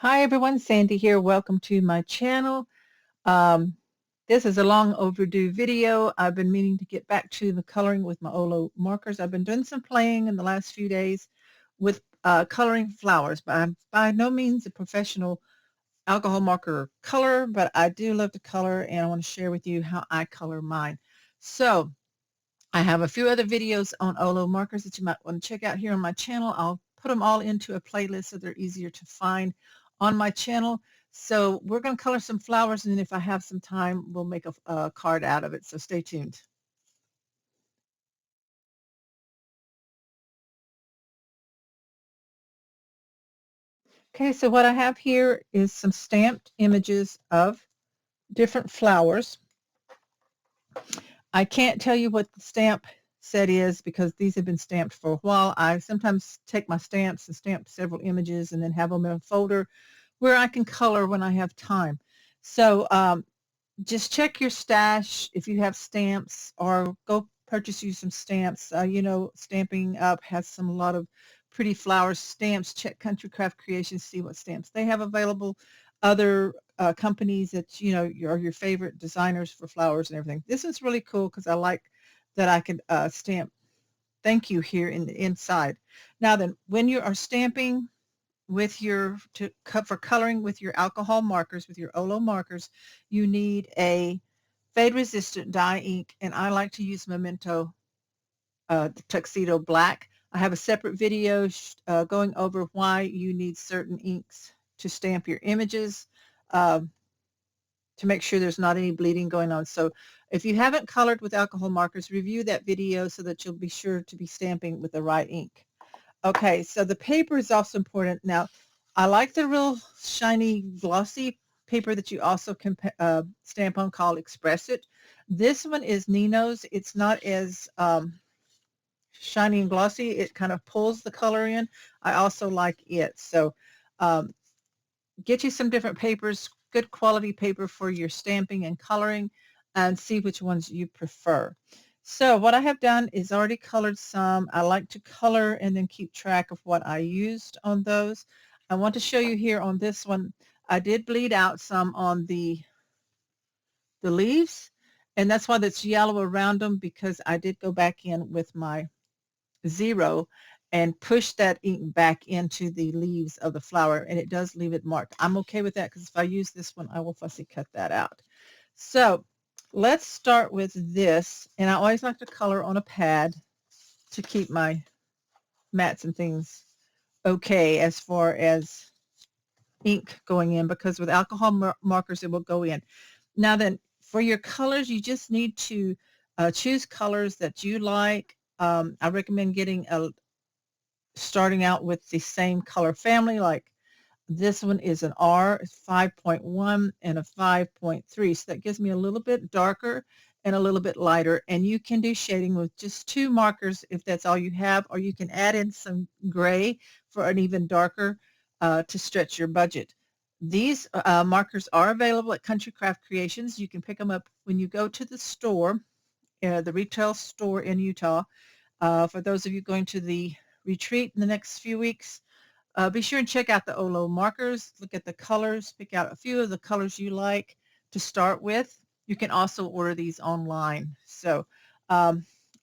Hi everyone, Sandy here. Welcome to my channel. Um, this is a long overdue video. I've been meaning to get back to the coloring with my Olo markers. I've been doing some playing in the last few days with coloring flowers, but I'm by no means a professional alcohol marker colorer, but I do love to color and I want to share with you how I color mine. So I have a few other videos on Olo markers that you might want to check out here on my channel. I'll put them all into a playlist so they're easier to find on my channel. So we're going to color some flowers, and then if I have some time, we'll make a card out of it. So stay tuned. Okay, so what I have here is some stamped images of different flowers. I can't tell you what the stamp set is because these have been stamped for a while. I sometimes take my stamps and stamp several images and then have them in a folder where I can color when I have time. So just check your stash if you have stamps, or go purchase you some stamps. Stamping Up has a lot of pretty flower stamps. Check Country Craft Creations, see what stamps they have available. Other companies that are your favorite designers for flowers and everything. This is really cool because I like that I can stamp thank you here in the inside. Now then, when you are stamping with for coloring with your alcohol markers, with your Olo markers, you need a fade resistant dye ink, and I like to use Memento Tuxedo Black. I have a separate video going over why you need certain inks to stamp your images, uh, to make sure there's not any bleeding going on. So if you haven't colored with alcohol markers, review that video so that you'll be sure to be stamping with the right ink. Okay, so the paper is also important. Now, I like the real shiny, glossy paper that you also can stamp on called Express It. This one is Nino's. It's not as shiny and glossy. It kind of pulls the color in. I also like it. So um, get you some different papers, good quality paper for your stamping and coloring, and see which ones you prefer. So what I have done is already colored some. I like to color and then keep track of what I used on those. I want to show you here on this one, I did bleed out some on the leaves, and that's why that's yellow around them, because I did go back in with my zero and push that ink back into the leaves of the flower, and it does leave it marked. I'm okay with that because if I use this one, I will fussy cut that out. So let's start with this, and I always like to color on a pad to keep my mats and things okay as far as ink going in, because with alcohol markers it will go in. Now then, for your colors, you just need to choose colors that you like. I recommend starting out with the same color family. Like this one is an R, 5.1 and a 5.3. So that gives me a little bit darker and a little bit lighter. And you can do shading with just two markers if that's all you have, or you can add in some gray for an even darker to stretch your budget. These markers are available at Country Craft Creations. You can pick them up when you go to the store, the retail store in Utah. For those of you going to the retreat in the next few weeks, be sure and check out the Olo markers. Look at the colors. Pick out a few of the colors you like to start with. You can also order these online. So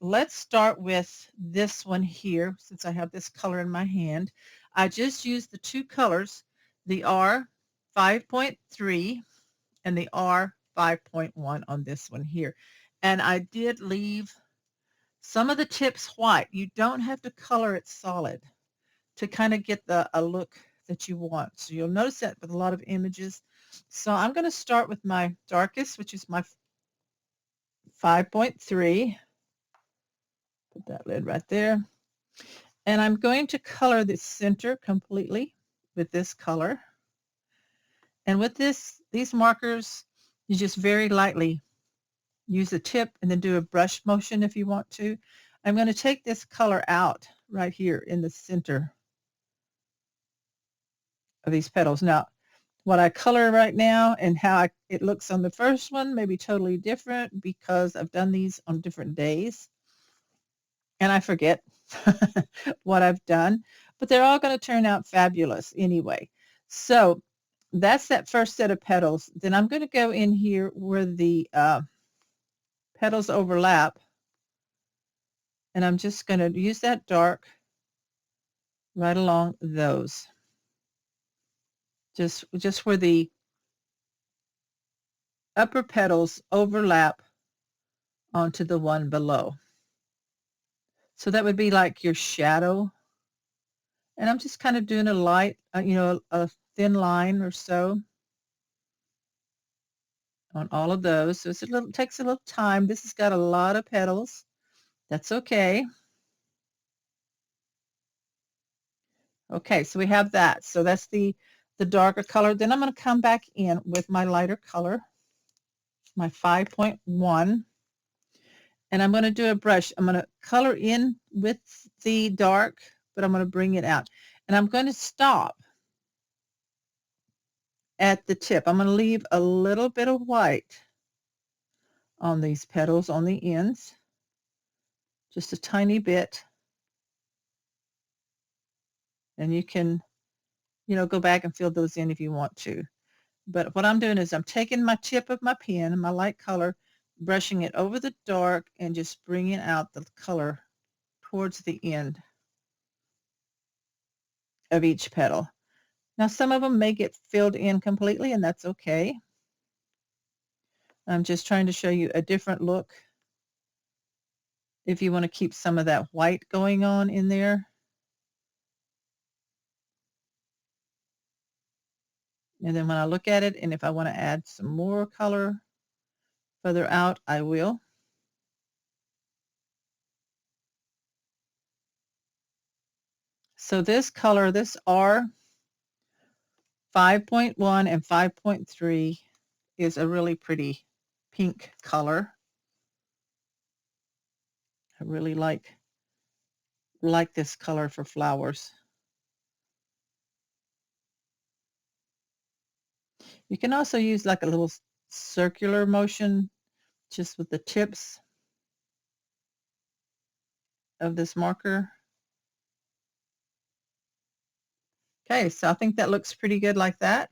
let's start with this one here, since I have this color in my hand. I just used the two colors, the R 5.3 and the R 5.1 on this one here. And I did leave some of the tips white. You don't have to color it solid to kind of get a look that you want. So you'll notice that with a lot of images. So I'm going to start with my darkest, which is my 5.3. Put that lid right there. And I'm going to color the center completely with this color. And with these markers, you just very lightly use a tip and then do a brush motion if you want to. I'm going to take this color out right here in the center of these petals. Now, what I color right now and how it looks on the first one may be totally different because I've done these on different days and I forget what I've done, but they're all going to turn out fabulous anyway. So that's that first set of petals. Then I'm going to go in here where the petals overlap, and I'm just going to use that dark right along those. Just where the upper petals overlap onto the one below. So that would be like your shadow. And I'm just kind of doing a light, a thin line or so on all of those. So takes a little time. This has got a lot of petals. That's okay. Okay, so we have that. So that's the darker color. Then I'm going to come back in with my lighter color, my 5.1. And I'm going to do a brush. I'm going to color in with the dark, but I'm going to bring it out. And I'm going to stop at the tip. I'm going to leave a little bit of white on these petals on the ends, just a tiny bit. And you can, go back and fill those in if you want to. But what I'm doing is I'm taking my tip of my pen, my light color, brushing it over the dark and just bringing out the color towards the end of each petal. Now, some of them may get filled in completely, and that's okay. I'm just trying to show you a different look. If you want to keep some of that white going on in there. And then when I look at it, and if I want to add some more color further out, I will. So this color, this R 5.1 and 5.3 is a really pretty pink color. I really like this color for flowers. You can also use like a little circular motion just with the tips of this marker. Okay, so I think that looks pretty good like that.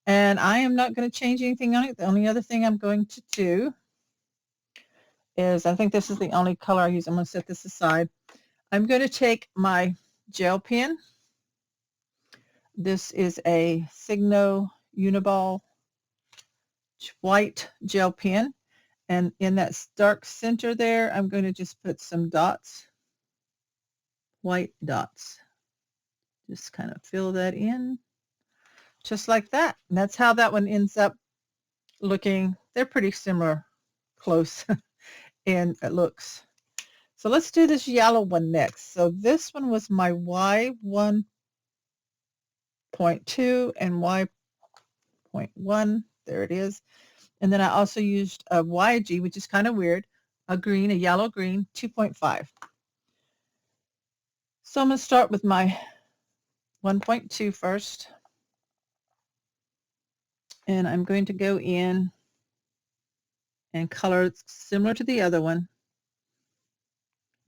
And I am not going to change anything on it. The only other thing I'm going to do is, I think this is the only color I use. I'm going to set this aside. I'm going to take my gel pen. This is a Signo Uniball white gel pen. And in that dark center there, I'm going to just put some dots, white dots. Just kind of fill that in, just like that. And that's how that one ends up looking. They're pretty similar, close in looks. So let's do this yellow one next. So this one was my Y1.2 and Y.1. There it is. And then I also used a YG, which is kind of weird, a yellow green, 2.5. So I'm going to start with my 1.2 first. And I'm going to go in and color similar to the other one.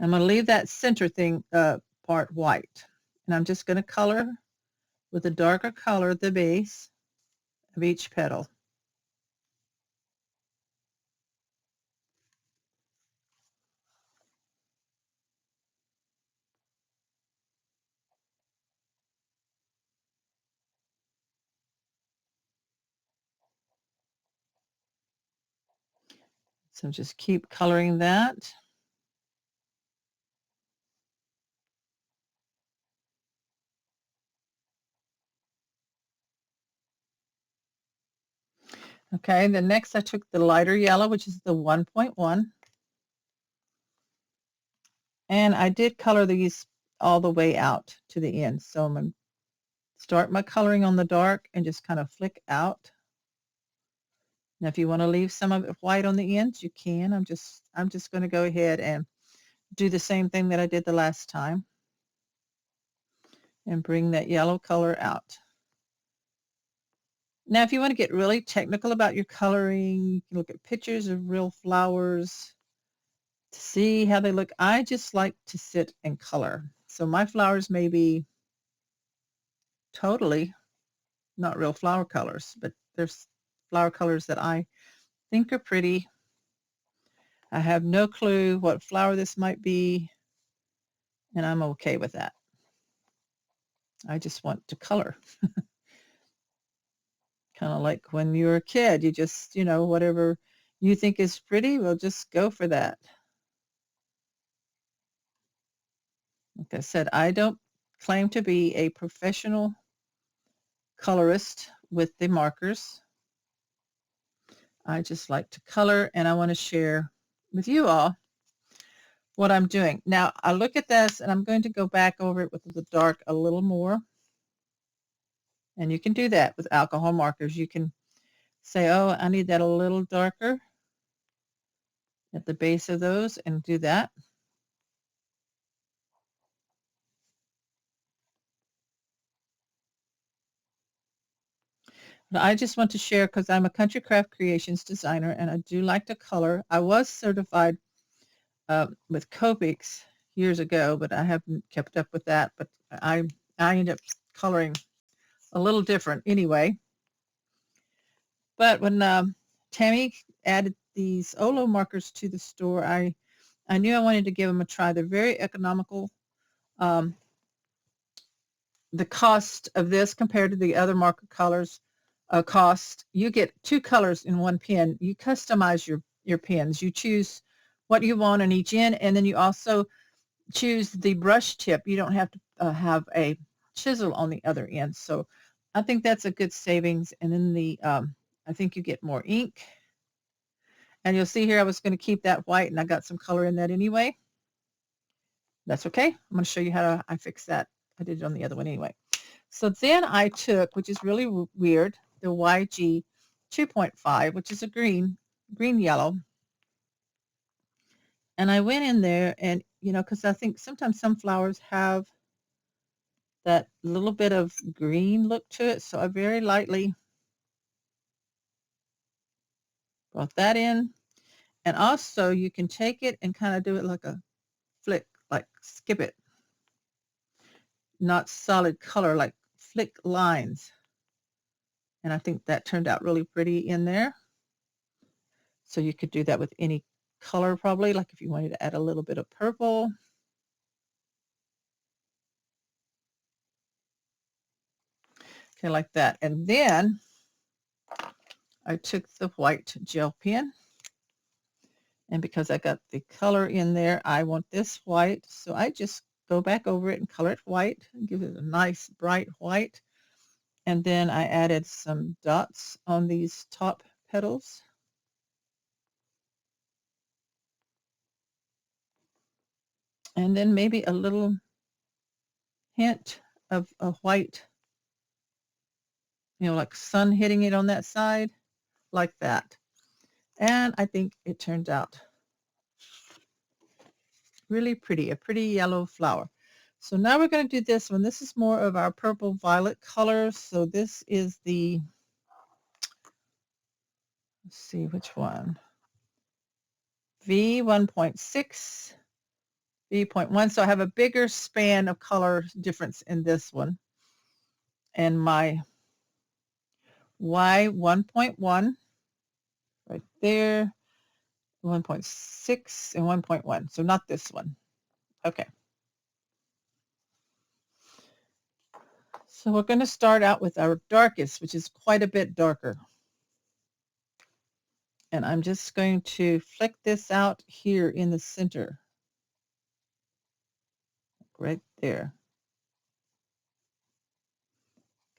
I'm going to leave that center thing part white. And I'm just going to color with a darker color the base of each petal. So just keep coloring that. Okay, then next I took the lighter yellow, which is the 1.1. And I did color these all the way out to the end. So I'm going to start my coloring on the dark and just kind of flick out. Now, if you want to leave some of it white on the ends, you can. I'm just going to go ahead and do the same thing that I did the last time and bring that yellow color out. Now, if you want to get really technical about your coloring, you can look at pictures of real flowers to see how they look. I just like to sit and color. So my flowers may be totally not real flower colors, but there's flower colors that I think are pretty. I have no clue what flower this might be, and I'm okay with that. I just want to color. Kind of like when you were a kid, you just, whatever you think is pretty, we'll just go for that. Like I said, I don't claim to be a professional colorist with the markers. I just like to color, and I want to share with you all what I'm doing. Now, I look at this, and I'm going to go back over it with the dark a little more. And you can do that with alcohol markers. You can say, oh, I need that a little darker at the base of those, and do that. But I just want to share because I'm a country craft creations designer, and I do like to color. I was certified with Copics years ago, but I haven't kept up with that. But I end up coloring a little different anyway. But when Tammy added these Olo markers to the store, I knew I wanted to give them a try. They're very economical. The cost of this compared to the other marker colors cost, you get 2 colors in one pen. You customize your pens. You choose what you want on each end, and then you also choose the brush tip. You don't have to have a chisel on the other end. So I think that's a good savings. And then I think you get more ink. And you'll see here I was going to keep that white, and I got some color in that anyway. That's okay. I'm going to show you how I fix that. I did it on the other one anyway. So then I took, which is really weird, the YG 2.5, which is a green yellow. And I went in there and, because I think sometimes some flowers have that little bit of green look to it. So I very lightly brought that in. And also you can take it and kind of do it like a flick, like skip it. Not solid color, like flick lines. And I think that turned out really pretty in there. So you could do that with any color probably, like if you wanted to add a little bit of purple. Okay, like that. And then I took the white gel pen. And because I got the color in there, I want this white. So I just go back over it and color it white and give it a nice bright white. And then I added some dots on these top petals. And then maybe a little hint of a white, like sun hitting it on that side, like that. And I think it turned out really pretty, a pretty yellow flower. So now we're going to do this one. This is more of our purple violet color. So this is the, let's see which one, V1.6, V.1. So I have a bigger span of color difference in this one. And my Y1.1 right there, 1.6 and 1.1. So not this one. Okay. So we're going to start out with our darkest, which is quite a bit darker. And I'm just going to flick this out here in the center. Right there.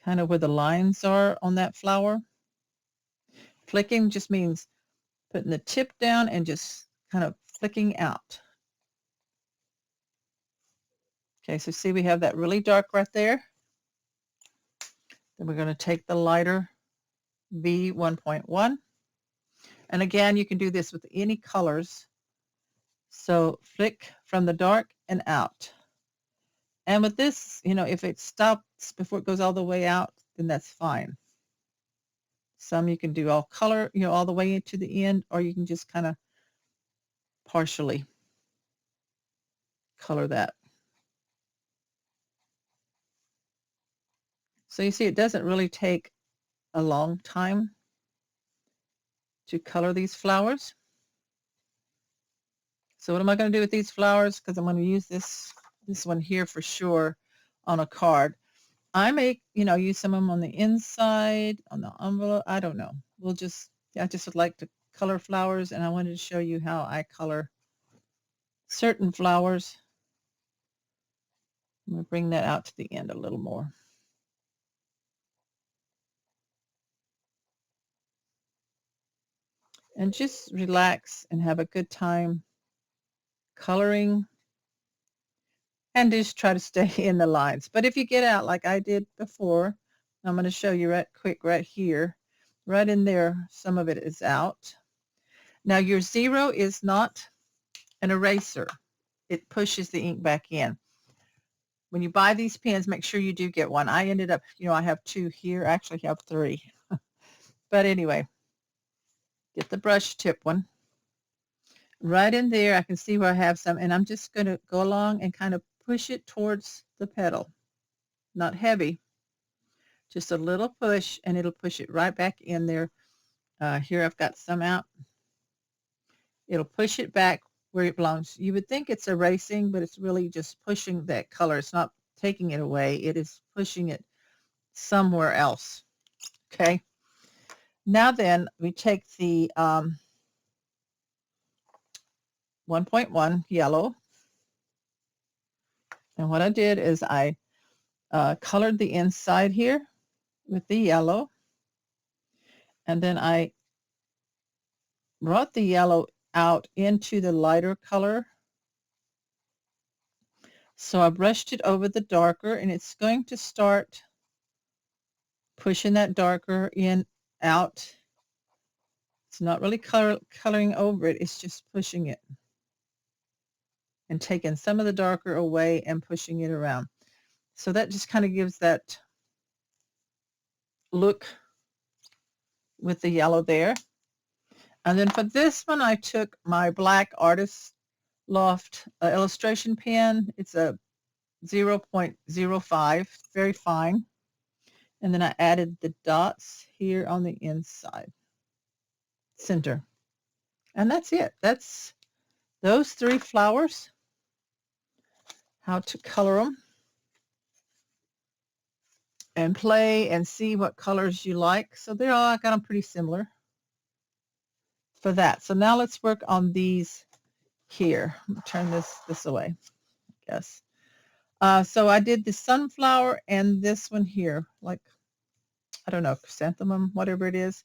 Kind of where the lines are on that flower. Flicking just means putting the tip down and just kind of flicking out. Okay, so see we have that really dark right there. Then we're going to take the lighter V1.1. And again, you can do this with any colors. So flick from the dark and out. And with this, if it stops before it goes all the way out, then that's fine. Some you can do all color, all the way into the end, or you can just kind of partially color that. So you see, it doesn't really take a long time to color these flowers. So what am I going to do with these flowers? Because I'm going to use this one here for sure on a card. I may, use some of them on the inside, on the envelope. I don't know. I just would like to color flowers, and I wanted to show you how I color certain flowers. I'm going to bring that out to the end a little more. And just relax and have a good time coloring, and just try to stay in the lines. But if you get out like I did before, I'm going to show you right here, right in there, some of it is out. Now your 0 is not an eraser. It pushes the ink back in. When you buy these pens, make sure you do get one. I ended up, I have 2 here. I actually have 3. But anyway, get the brush tip one. Right in there, I can see where I have some, and I'm just going to go along and kind of push it towards the petal. Not heavy, just a little push, and it'll push it right back in there. Here I've got some out. It'll push it back where it belongs. You would think it's erasing, but it's really just pushing that color. It's not taking it away. It is pushing it somewhere else. Okay. Now then, we take the 1.1 yellow, and what I did is I colored the inside here with the yellow, and then I brought the yellow out into the lighter color. So I brushed it over the darker, and it's going to start pushing that darker in out. It's not really coloring over it, it's just pushing it and taking some of the darker away and pushing it around. So that just kind of gives that look with the yellow there. And then for this one, I took my black Artist Loft illustration pen. It's a 0.05, very fine. And then I added the dots here on the inside, center. And that's it. That's those 3 flowers, how to color them and play and see what colors you like. So they're all, I got them pretty similar for that. So now let's work on these here. Turn this away, I guess. So I did the sunflower and this one here, like, I don't know, chrysanthemum, whatever it is.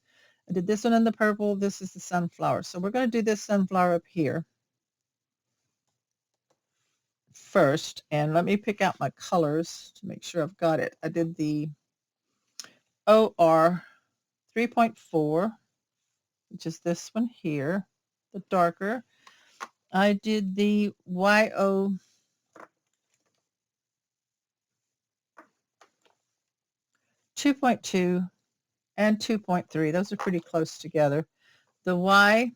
I did this one in the purple. This is the sunflower. So we're going to do this sunflower up here first. And let me pick out my colors to make sure I've got it. I did the OR 3.4, which is this one here, the darker. I did the YO 2.2 and 2.3. Those are pretty close together. The Y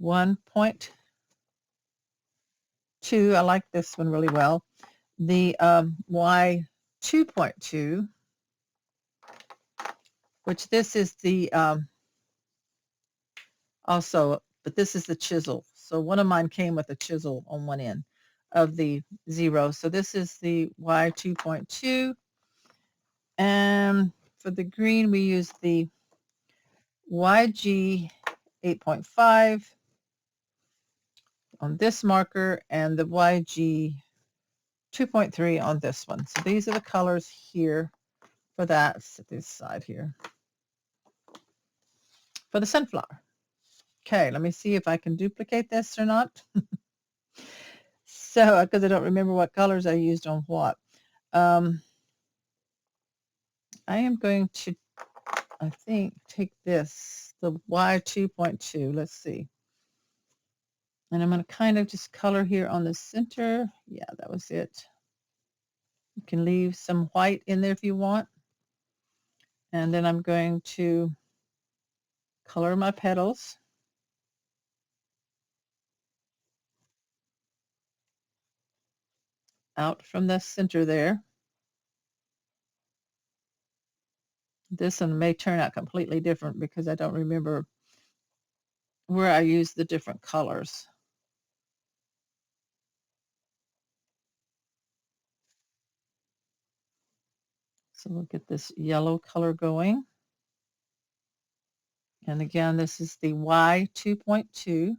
1.2, I like this one really well. The Y 2.2, which this is the also, but this is the chisel. So one of mine came with a chisel on one end of the 0. So this is the Y 2.2. And for the green, we use the YG 8.5 on this marker and the YG 2.3 on this one. So these are the colors here for that. Set this side here for the sunflower. Okay, let me see if I can duplicate this or not. So, because I don't remember what colors I used on what. I am going to, I think, take this, the Y 2.2. Let's see. And I'm going to kind of just color here on the center. Yeah, that was it. You can leave some white in there if you want. And then I'm going to color my petals. Out from the center there. This one may turn out completely different because I don't remember where I used the different colors. So we'll get this yellow color going. And again, this is the Y 2.2.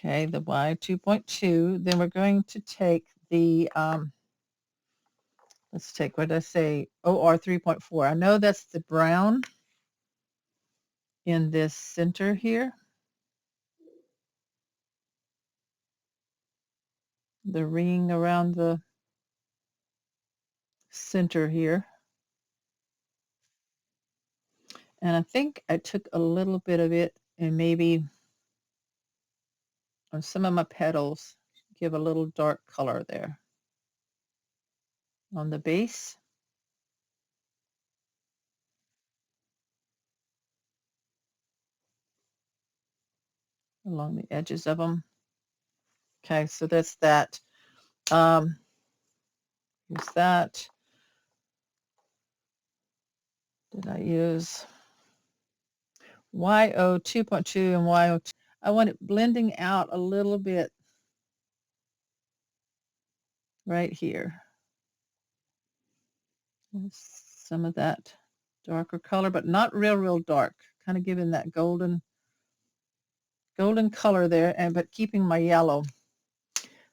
Okay, the Y 2.2. Then we're going to take the, let's take, what did I say, OR 3.4. I know that's the brown in this center here. The ring around the center here. And I think I took a little bit of it and maybe on some of my petals, give a little dark color there on the base. Along the edges of them. Okay, so that's that. Use that. Did I use YO 2.2 and YO 2? I want it blending out a little bit right here. Some of that darker color, but not real dark. Kind of giving that golden color there, and but keeping my yellow.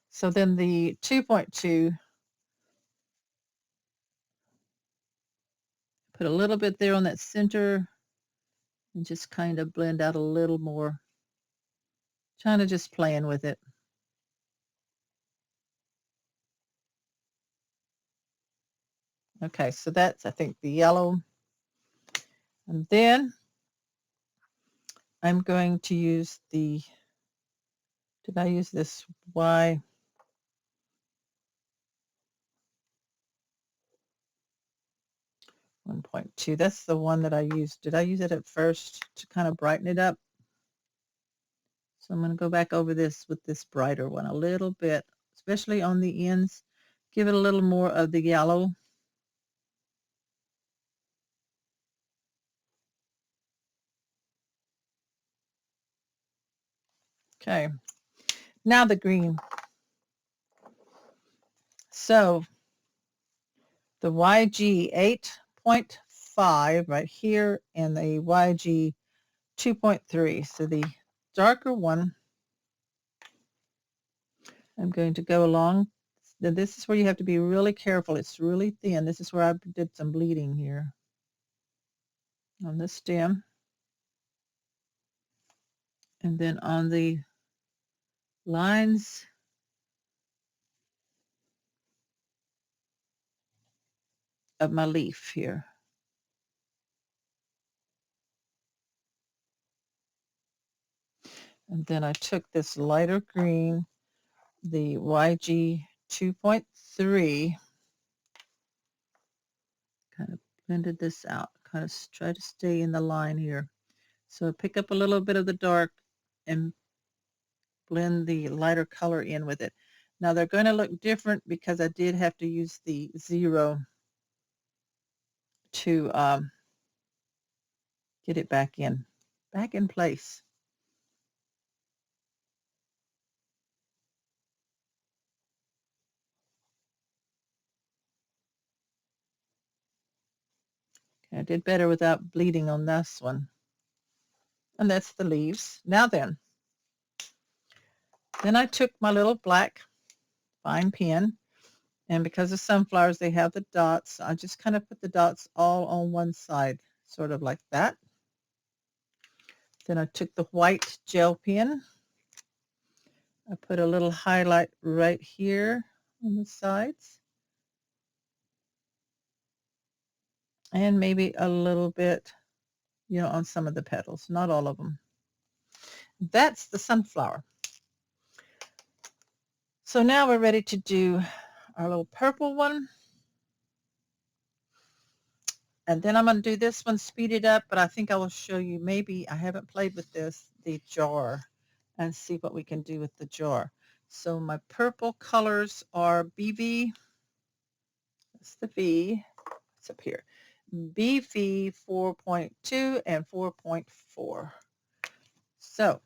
So then the 2.2, put a little bit there on that center and just kind of blend out a little more. Kind of just playing with it. Okay, so that's, I think, the yellow. And then I'm going to use the, did I use this Y? .2. That's the one that I used. Did I use it at first to kind of brighten it up? So I'm going to go back over this with this brighter one a little bit, especially on the ends. Give it a little more of the yellow. Okay, now the green. So the YG 8.5 right here and the YG 2.3. So the darker one, I'm going to go along. Now this is where you have to be really careful. It's really thin. This is where I did some bleeding here on the stem. And then on the lines of my leaf here. And then I took this lighter green, the YG 2.3, kind of blended this out, kind of try to stay in the line here. So pick up a little bit of the dark and blend the lighter color in with it. Now they're going to look different because I did have to use the 0 to get it back in place. Okay, I did better without bleeding on this one. And that's the leaves. Now then I took my little black fine pen, and because of sunflowers, they have the dots. I just kind of put the dots all on one side, sort of like that. Then I took the white gel pen. I put a little highlight right here on the sides. And maybe a little bit, on some of the petals, not all of them. That's the sunflower. So now we're ready to do our little purple one. And then I'm going to do this one, speed it up, but I think I will show you, maybe I haven't played with this, the jar, and see what we can do with the jar. So my purple colors are BV, that's the V, it's up here, BV 4.2 and 4.4. So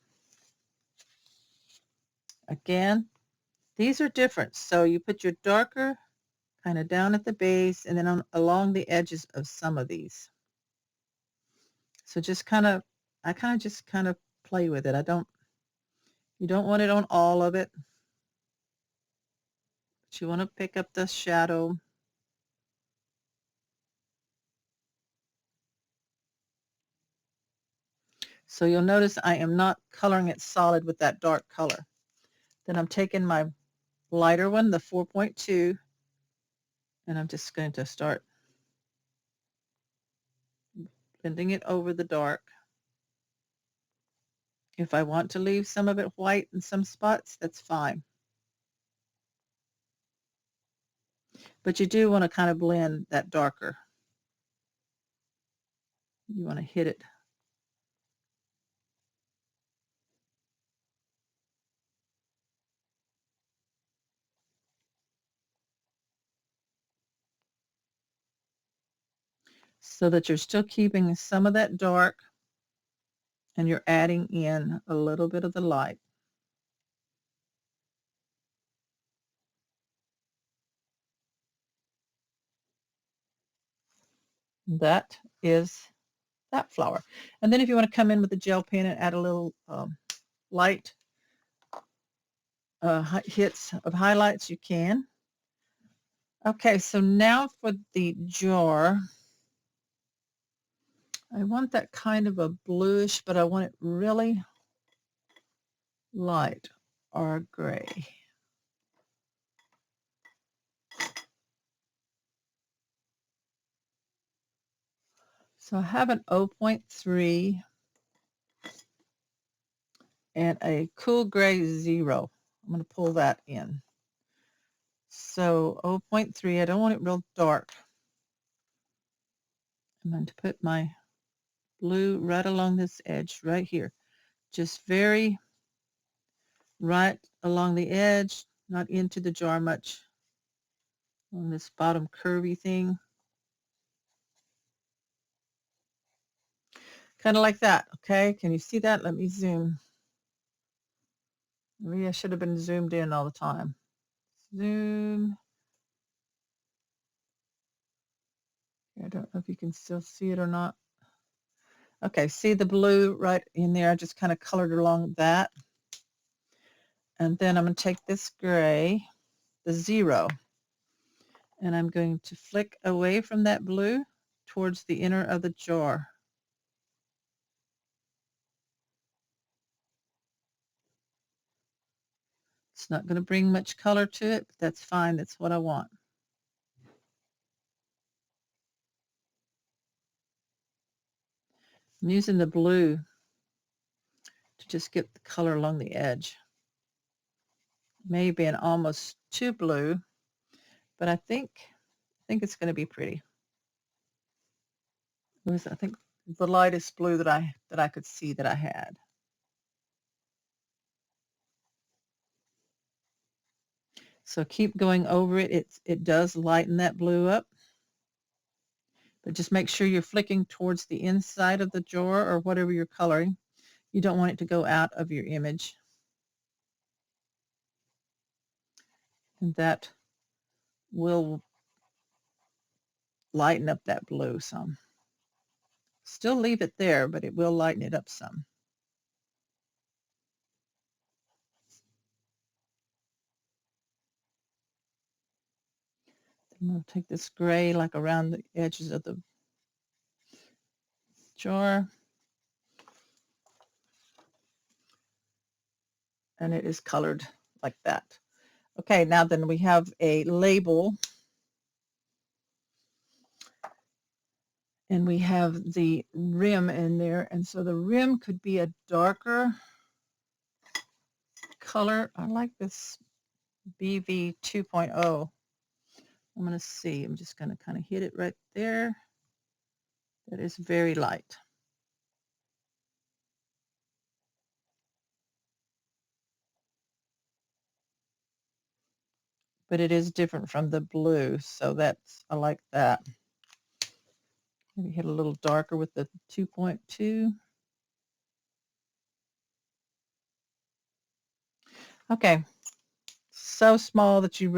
again, these are different. So you put your darker kind of down at the base and then along the edges of some of these. So just kind of, I kind of just kind of play with it. You don't want it on all of it, but you want to pick up the shadow. So you'll notice I am not coloring it solid with that dark color. Then I'm taking my lighter one, the 4.2, and I'm just going to start blending it over the dark. If I want to leave some of it white in some spots, that's fine. But you do want to kind of blend that darker. You want to hit it. So that you're still keeping some of that dark and you're adding in a little bit of the light. That is that flower. And then if you want to come in with the gel pen and add a little light hits of highlights, you can. Okay, so now for the jar. I want that kind of a bluish, but I want it really light or gray. So I have an 0.3 and a cool gray 0. I'm going to pull that in. So 0.3, I don't want it real dark. I'm going to put my blue right along this edge right here. Just very right along the edge, not into the jar much on this bottom curvy thing. Kind of like that, okay? Can you see that? Let me zoom. Maybe I should have been zoomed in all the time. Zoom. I don't know if you can still see it or not. Okay, see the blue right in there? I just kind of colored along that. And then I'm going to take this gray, the 0, and I'm going to flick away from that blue towards the inner of the jar. It's not going to bring much color to it, but that's fine. That's what I want. I'm using the blue to just get the color along the edge. Maybe an almost too blue, but I think it's going to be pretty. It was, I think, the lightest blue that I could see that I had. So keep going over it. It does lighten that blue up. But just make sure you're flicking towards the inside of the jar or whatever you're coloring. You don't want it to go out of your image. And that will lighten up that blue some. Still leave it there, but it will lighten it up some. I'm going to take this gray like around the edges of the jar. And it is colored like that. Okay, now then we have a label. And we have the rim in there. And so the rim could be a darker color. I like this BV 2.0. I'm going to see. I'm just going to kind of hit it right there. that is very light. But it is different from the blue, so I like that. Maybe hit a little darker with the 2.2. Okay, so small that you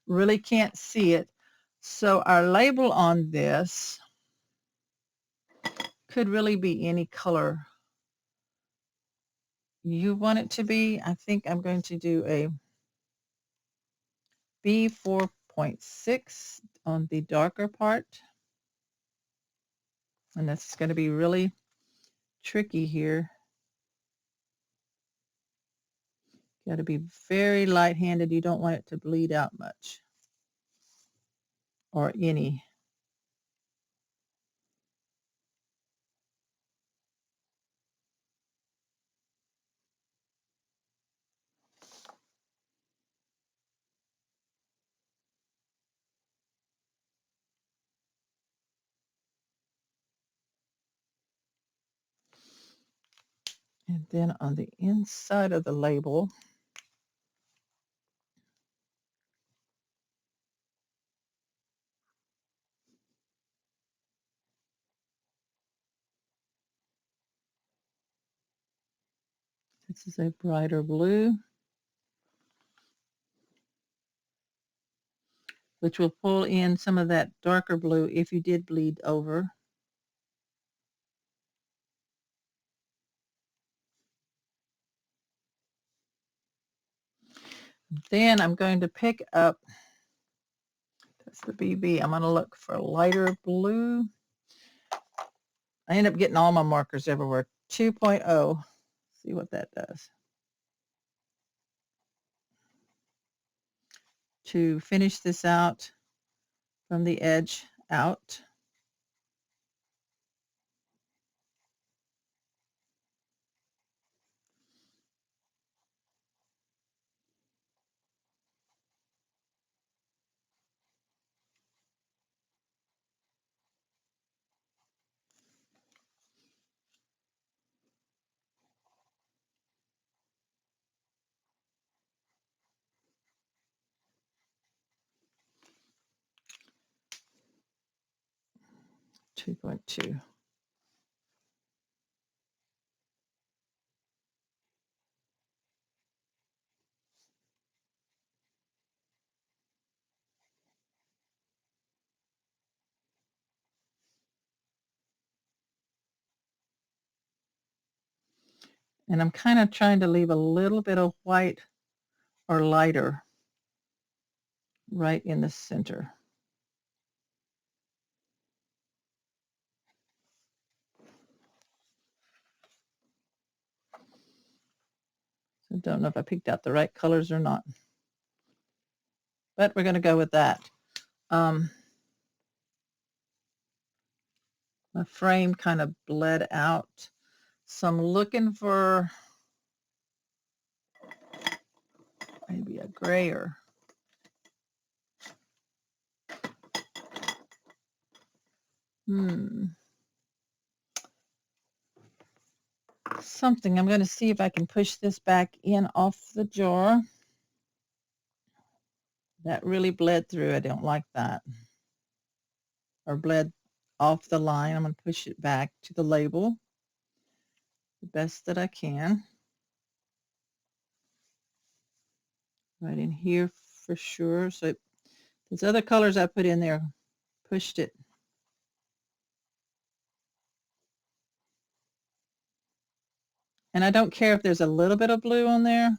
really can't see it. So our label on this could really be any color you want it to be. I think I'm going to do a B4.6 on the darker part. And that's going to be really tricky here. Got to be very light-handed. You don't want it to bleed out much or any. And then on the inside of the label, this is a brighter blue, which will pull in some of that darker blue if you did bleed over. Then I'm going to pick up, that's the BB, I'm going to look for a lighter blue. I end up getting all my markers everywhere. 2.0, see what that does. To finish this out from the edge out. Two point two. And I'm kind of trying to leave a little bit of white or lighter right in the center. So I don't know if I picked out the right colors or not, but we're going to go with that. My frame kind of bled out, so I'm looking for maybe a grayer. Something. I'm going to see if I can push this back in off the jar. That really bled through. I don't like that. Or bled off the line. I'm going to push it back to the label the best that I can. Right in here for sure. So those other colors I put in there pushed it. And I don't care if there's a little bit of blue on there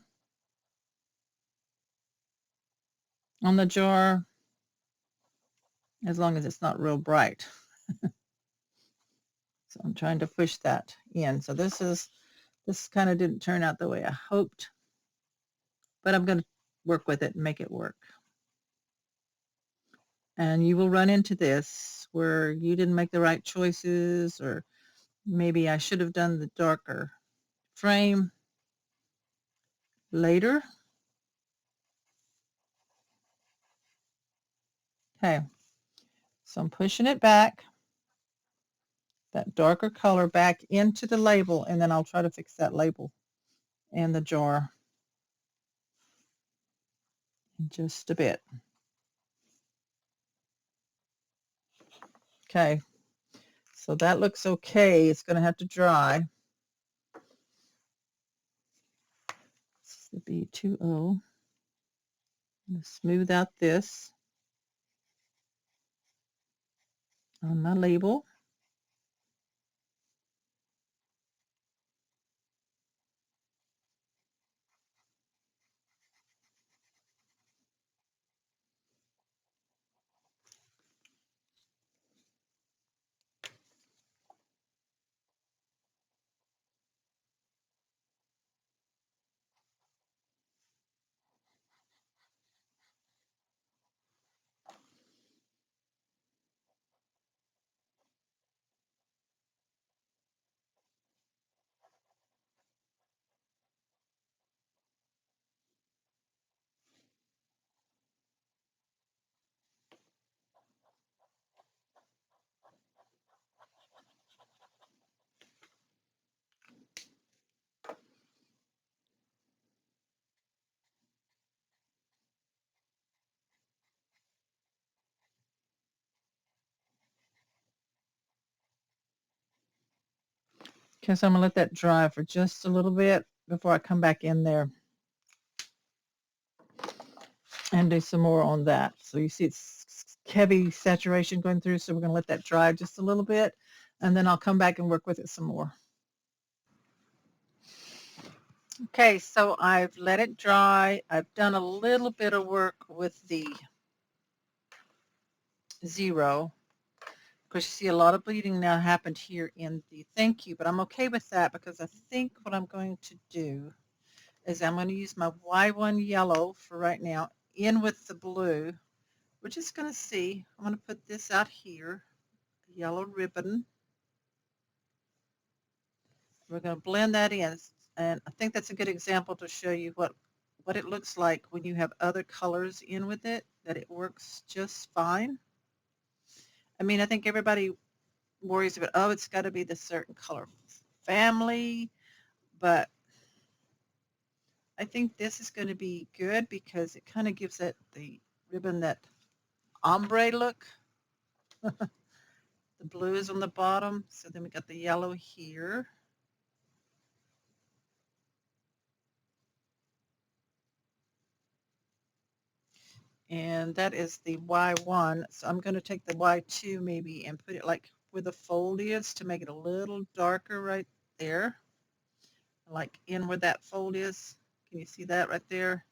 on the jar, as long as it's not real bright. So I'm trying to push that in. So this kind of didn't turn out the way I hoped, but I'm going to work with it and make it work. And you will run into this where you didn't make the right choices, or maybe I should have done the darker frame later. Okay, so I'm pushing it back. that darker color back into the label, and then I'll try to fix that label and the jar in just a bit. Okay, so that looks okay. It's going to have to dry. This is the B2O. I'm going to smooth out this on my label. Okay, so I'm going to let that dry for just a little bit before I come back in there and do some more on that. So you see it's heavy saturation going through, so we're going to let that dry just a little bit, and then I'll come back and work with it some more. Okay, so I've let it dry. I've done a little bit of work with the 0. Because you see a lot of bleeding now happened here in the thank you, but I'm okay with that because I think what I'm going to do is I'm going to use my Y1 yellow for right now in with the blue. We're just going to see. I'm going to put this out here, yellow ribbon. We're going to blend that in, and I think that's a good example to show you what it looks like when you have other colors in with it, that it works just fine. I mean, I think everybody worries about, oh, it's got to be the certain color family, but I think this is going to be good because it kind of gives it the ribbon that ombre look. The blue is on the bottom, so then we got the yellow here. And that is the Y1, so I'm going to take the Y2 maybe and put it like where the fold is to make it a little darker right there, like in where that fold is. Can you see that right there?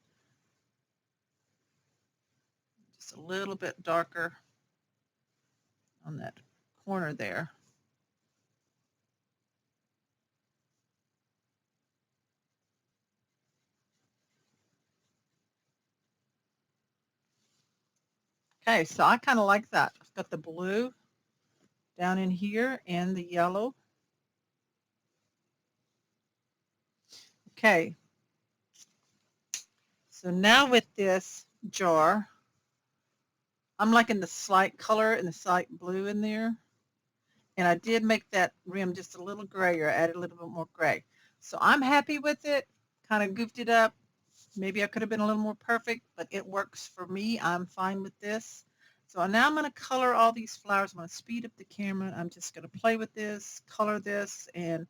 Just a little bit darker on that corner there. Okay, so I kind of like that. I've got the blue down in here and the yellow. Okay, so now with this jar, I'm liking the slight color and the slight blue in there. And I did make that rim just a little grayer, added a little bit more gray. So I'm happy with it, kind of goofed it up. Maybe I could have been a little more perfect, but it works for me. I'm fine with this. So now I'm going to color all these flowers. I'm going to speed up the camera. I'm just going to play with this, color this, and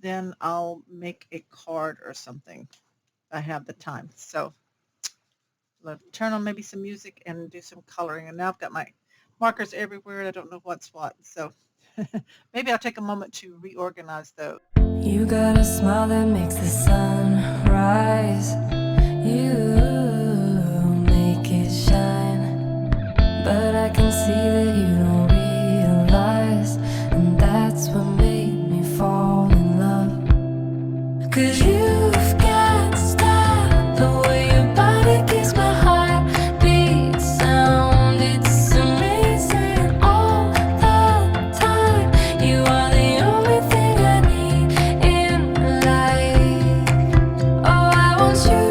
then I'll make a card or something if I have the time. So let's turn on maybe some music and do some coloring. And now I've got my markers everywhere and I don't know what's what. So maybe I'll take a moment to reorganize those. You got a smile that makes the sun rise. You make it shine. But I can see that you don't realize, and that's what made me fall in love. 'Cause you've got style, the way your body keeps my heart beat sound. It's amazing all the time. You are the only thing I need in life. Oh, I want you.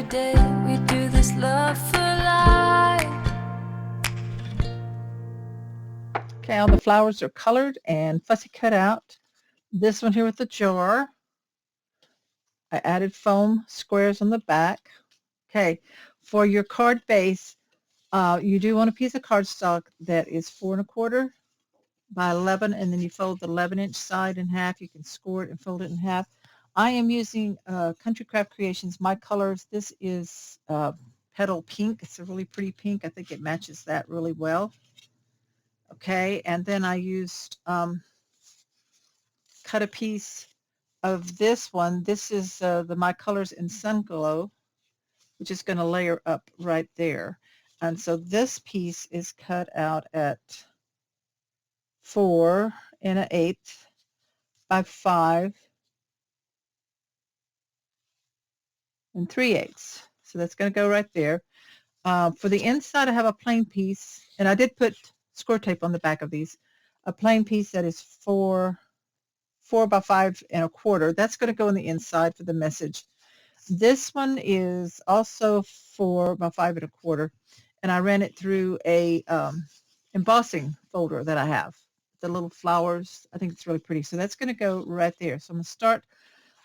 day. We do this love for life. Okay, all the flowers are colored and fussy cut out. This one here with the jar, I added foam squares on the back. Okay, for your card base, you do want a piece of cardstock that is 4 1/4 by 11, and then you fold the 11-inch side in half. You can score it and fold it in half. I am using Country Craft Creations My Colors. This is petal pink. It's a really pretty pink. I think it matches that really well. Okay, and then I used cut a piece of this one. This is the My Colors in Sun Glow, which is going to layer up right there. And so this piece is cut out at 4 1/8 by 5 3/8. So that's going to go right there. For the inside, I have a plain piece, and I did put score tape on the back of these. A plain piece that is 4 by 5 1/4. That's going to go on the inside for the message. This one is also 4 by 5 1/4, and I ran it through a embossing folder that I have. The little flowers, I think it's really pretty. So that's going to go right there. So I'm going to start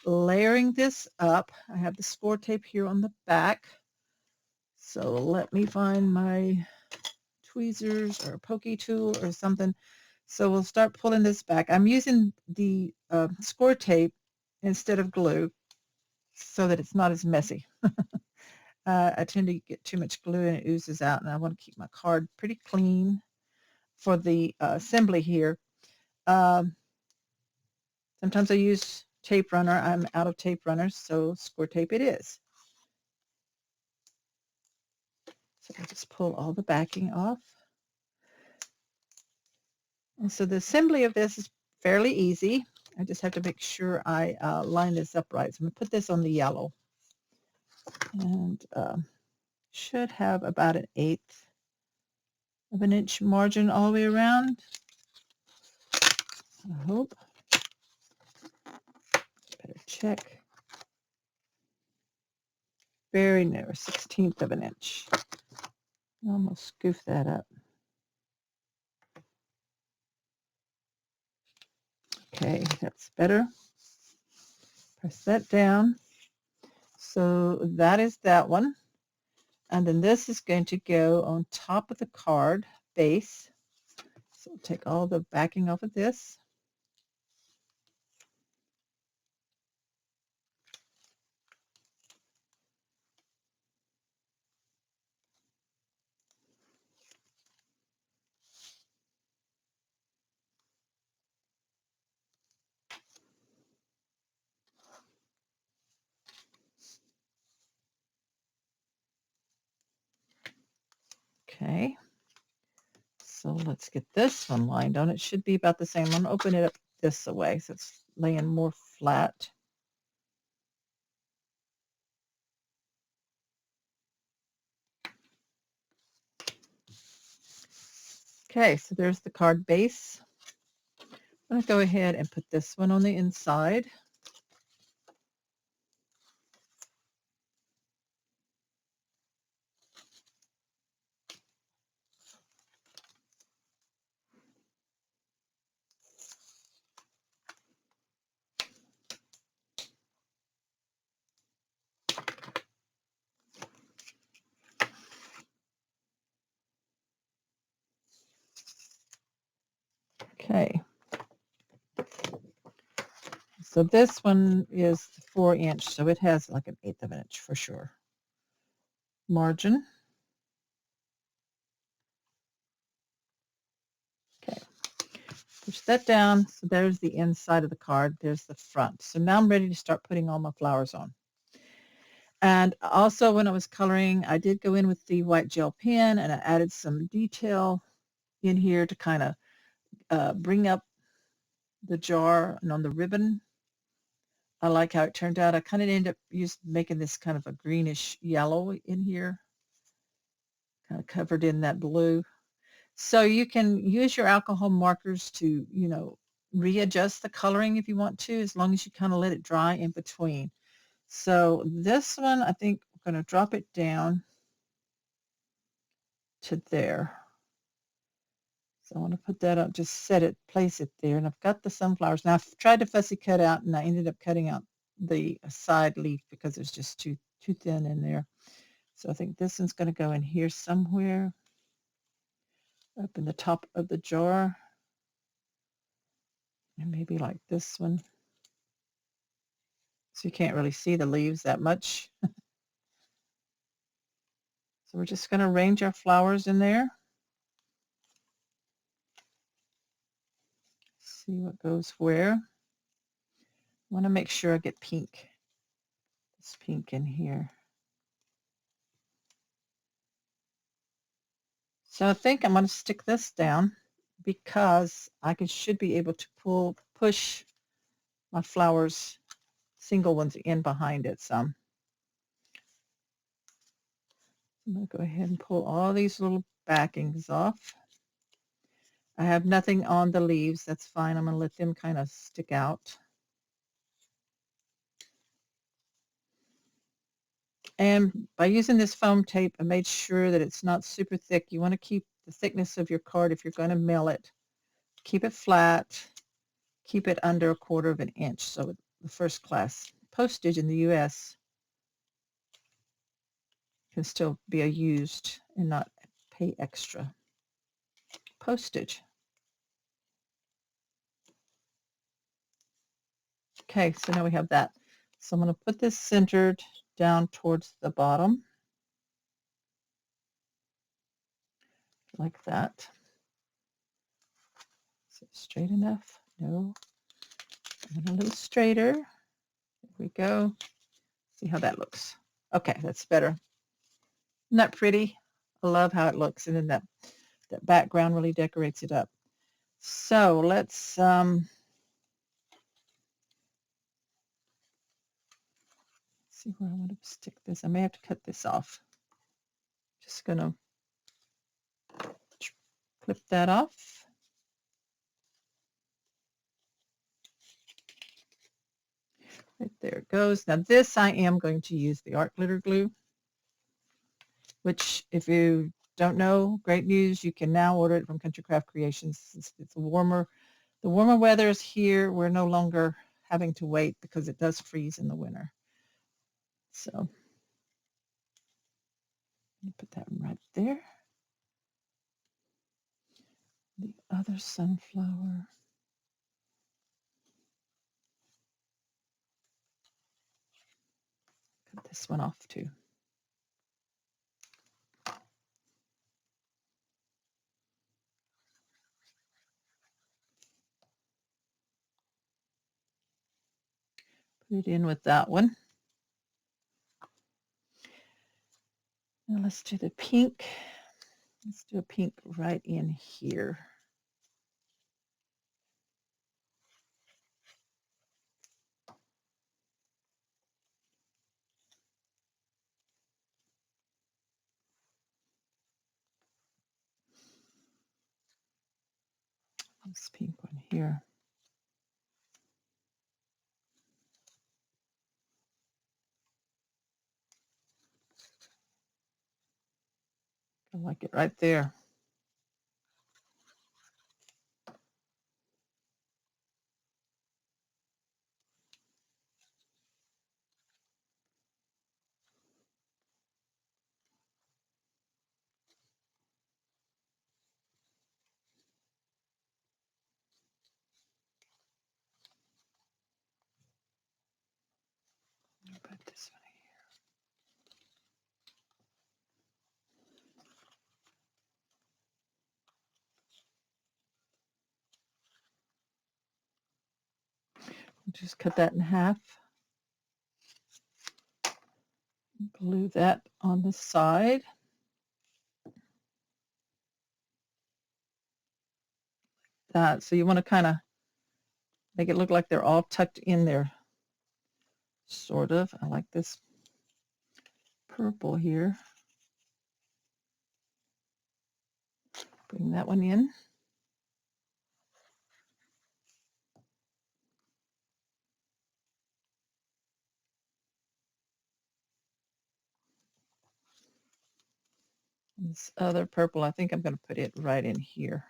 layering this up. I have the score tape here on the back. So let me find my tweezers or a pokey tool or something. So we'll start pulling this back. I'm using the score tape instead of glue so that it's not as messy. I tend to get too much glue and it oozes out, and I want to keep my card pretty clean for the assembly here. Sometimes I use tape runner. I'm out of tape runners, so score tape it is. So I'll just pull all the backing off. And so the assembly of this is fairly easy. I just have to make sure I line this up right. So I'm going to put this on the yellow. And should have about 1/8 of an inch margin all the way around. I hope. Better check. Very narrow, 1/16 of an inch. Almost scoof that up. Okay, that's better. Press that down. So that is that one. And then this is going to go on top of the card base. So take all the backing off of this. Okay. So let's get this one lined on. It should be about the same. I'm going to open it up this way so it's laying more flat. Okay, so there's the card base. I'm going to go ahead and put this one on the inside. Okay. So this one is 4 inch, so it has like 1/8 of an inch for sure. Margin. Okay. Push that down. So there's the inside of the card. There's the front. So now I'm ready to start putting all my flowers on. And also when I was coloring, I did go in with the white gel pen and I added some detail in here to kind of bring up the jar and on the ribbon. I like how it turned out. I kind of ended up making this kind of a greenish yellow in here, kind of covered in that blue. So you can use your alcohol markers to, readjust the coloring if you want to, as long as you kind of let it dry in between. So this one, I think I'm going to drop it down to there. So I want to put that up, just set it, place it there. And I've got the sunflowers. Now I've tried to fussy cut out and I ended up cutting out the side leaf because it's just too thin in there. So I think this one's going to go in here somewhere up in the top of the jar. And maybe like this one. So you can't really see the leaves that much. So we're just going to arrange our flowers in there. See what goes where. I want to make sure I get pink. This pink in here. So I think I'm going to stick this down because I should be able to push my flowers, single ones, in behind it some. I'm going to go ahead and pull all these little backings off. I have nothing on the leaves. That's fine. I'm going to let them kind of stick out. And by using this foam tape, I made sure that it's not super thick. You want to keep the thickness of your card if you're going to mail it. Keep it flat. Keep it under 1/4 of an inch. So the first class postage in the U.S. can still be used and not pay extra postage. Okay, so now we have that. So I'm going to put this centered down towards the bottom, like that. Is it straight enough? No. A little straighter. There we go. See how that looks. Okay, that's better. Isn't that pretty? I love how it looks, and then that background really decorates it up. So let's see where I want to stick this. I may have to cut this off. Just gonna clip that off. Right there it goes. Now this I am going to use the art glitter glue, which if you don't know, great news, you can now order it from Country Craft Creations. It's the warmer weather is here. We're no longer having to wait because it does freeze in the winter. So put that right there. The other sunflower. Cut this one off too. Put it in with that one. Now let's do the pink. Let's do a pink right in here. This pink one here. I like it right there. Put this one here. Just cut that in half. Glue that on the side. That, so you want to kind of make it look like they're all tucked in there. Sort of. I like this purple here. Bring that one in. This other purple, I think I'm going to put it right in here.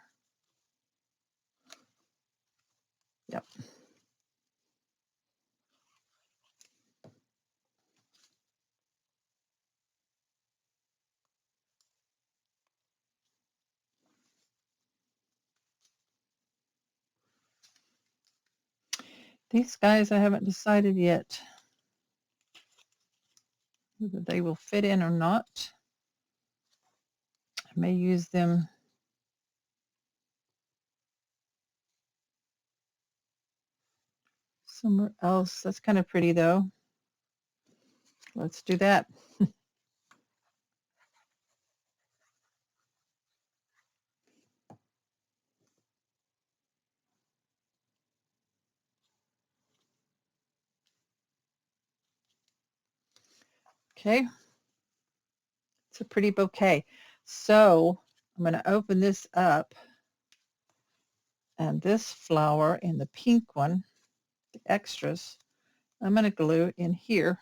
Yep. These guys I haven't decided yet whether they will fit in or not. I may use them somewhere else. That's kind of pretty though. Let's do that. Okay. It's a pretty bouquet. So I'm going to open this up, and this flower in the pink one, the extras, I'm going to glue in here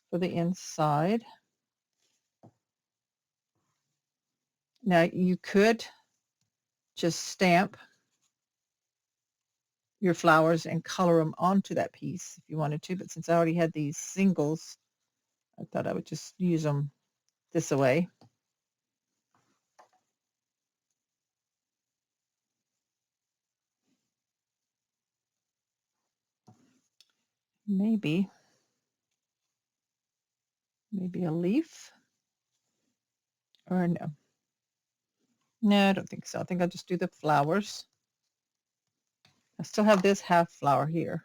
for the inside. Now you could just stamp your flowers and color them onto that piece if you wanted to, but since I already had these singles, I thought I would just use them this way. Maybe a leaf, or no. No, I don't think so. I think I'll just do the flowers. I still have this half flower here.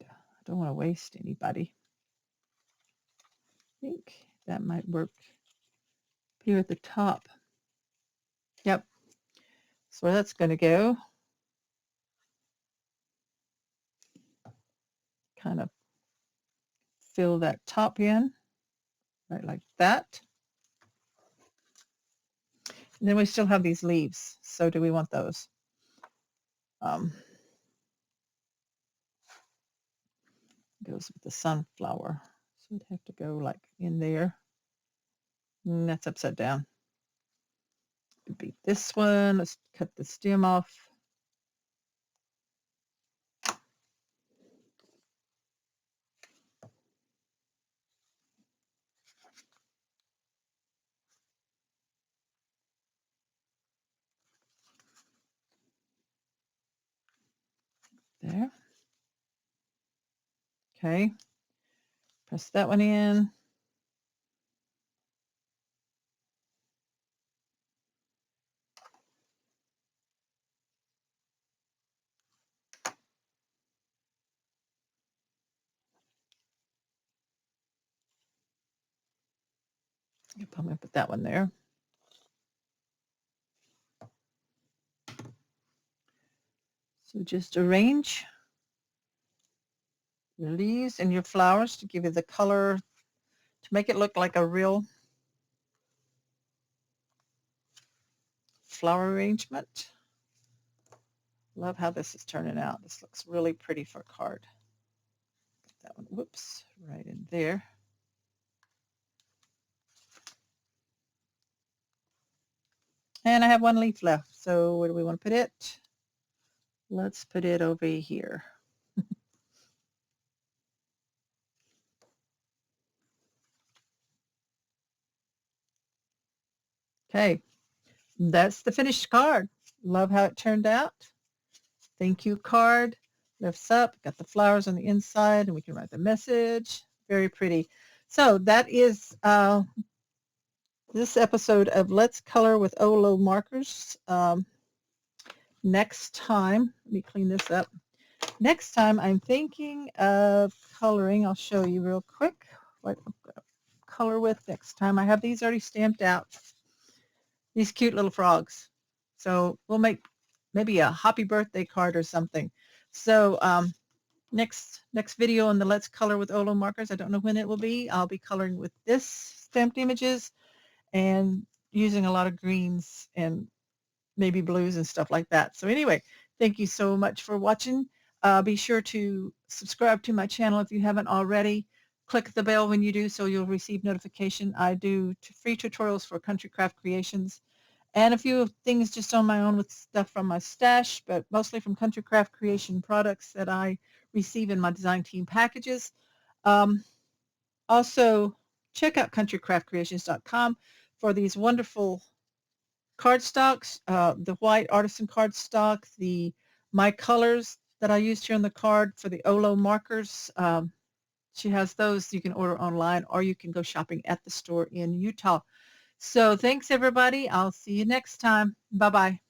I don't want to waste anybody. I think that might work here at the top. Yep. So that's going to go. Kind of fill that top in, right like that. And then we still have these leaves. So do we want those? Goes with the sunflower. So it'd have to go like in there. And that's upside down. It'd be this one. Let's cut the stem off. There. Okay. Press that one in. Yep, I'm going to put that one there. So just arrange your leaves and your flowers to give you the color, to make it look like a real flower arrangement. Love how this is turning out. This looks really pretty for a card. Put that one, whoops, right in there. And I have one leaf left. So where do we want to put it? Let's put it over here. Okay, that's the finished card. Love how it turned out. Thank you card. Lifts up, got the flowers on the inside, and we can write the message. Very pretty. So that is this episode of Let's Color with Olo Markers. Next time, let me clean this up. Next time I'm thinking of coloring. I'll show you real quick what I'm going to color with next time. I have these already stamped out. These cute little frogs. So we'll make maybe a happy birthday card or something. So next video on the Let's Color with Olo Markers, I don't know when it will be. I'll be coloring with this stamped images and using a lot of greens and maybe blues and stuff like that. So anyway, thank you so much for watching. Be sure to subscribe to my channel if you haven't already. click the bell when you do so you'll receive notification. I do free tutorials for country craft creations and a few things just on my own with stuff from my stash, but mostly from country craft creation products that I receive in my design team packages. Um, Also, check out countrycraftcreations.com for these wonderful cardstocks, the white artisan cardstock, the My Colors that I used here on the card for the Olo Markers. She has those you can order online or you can go shopping at the store in Utah. So thanks, everybody. I'll see you next time. Bye-bye.